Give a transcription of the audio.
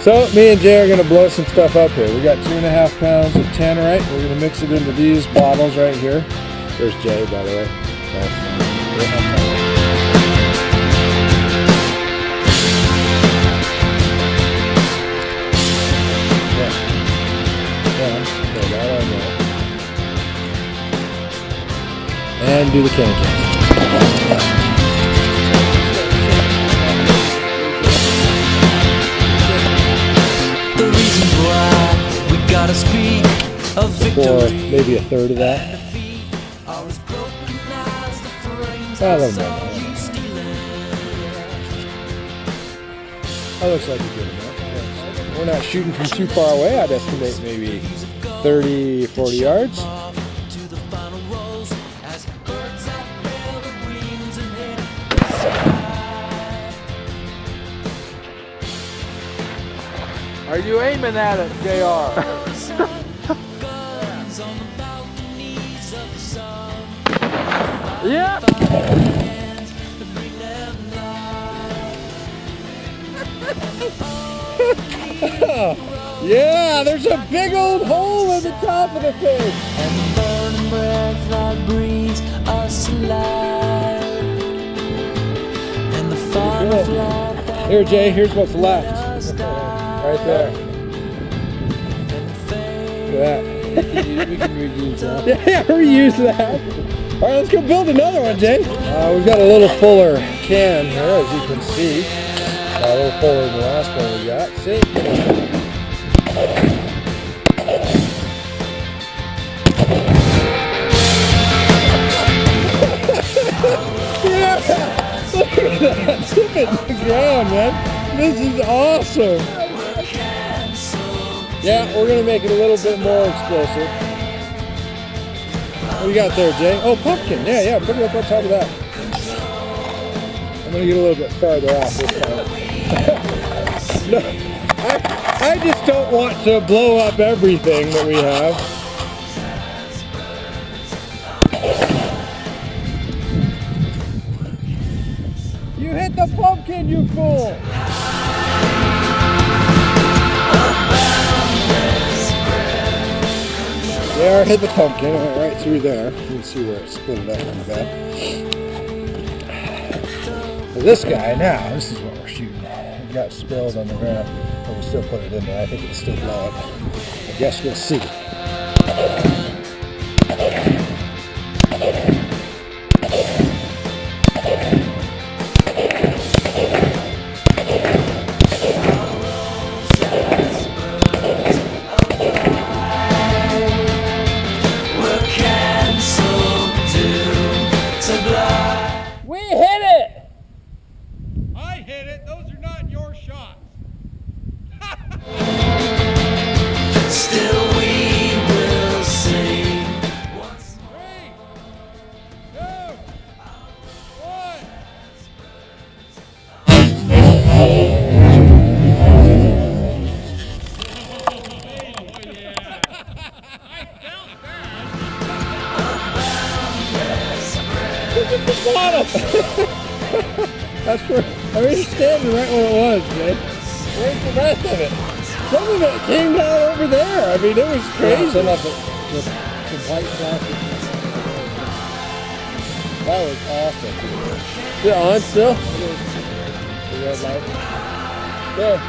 So me and Jay are gonna blow some stuff up here. We got 2.5 pounds of tannerite. We're gonna mix it into these bottles right here. There's Jay, by the way. Nice. And do the can. Or maybe a third of that. I love that. That looks like a good amount. Yeah. We're not shooting from too far away. I'd estimate maybe 30, 40 yards. Are you aiming at it, JR? Yeah! Yeah, there's a big old hole in the top of the fish. And the burning breath that breathes us alive. And the fire of love that here, Jay, here's what's left. Right there. Look at that. We can reuse that. Yeah, reuse that. All right, let's go build another one, Jay. We've got a little fuller can here, as you can see. A little fuller than the last one we got. See? Yeah! Look at that! Tip it to the ground, man. This is awesome. Yeah, we're gonna make it a little bit more explosive. What do you got there, Jay? Oh, pumpkin. Yeah, put it up on top of that. I'm gonna get a little bit farther off this time. No, I just don't want to blow up everything that we have. You hit the pumpkin, you fool! There, hit the pumpkin, right through there. You can see where it split it up in the bed. For this guy now, this is what we're shooting. It got spilled on the ground, but we still put it in there. I think it'll still blow up. I guess we'll see. That's where, I was standing right where it was, Jay. Where's the rest of it? Some of it came down over there. I mean, it was crazy. Yeah, some of it with some white plastic. That was awesome. Is it on still? The red light. There.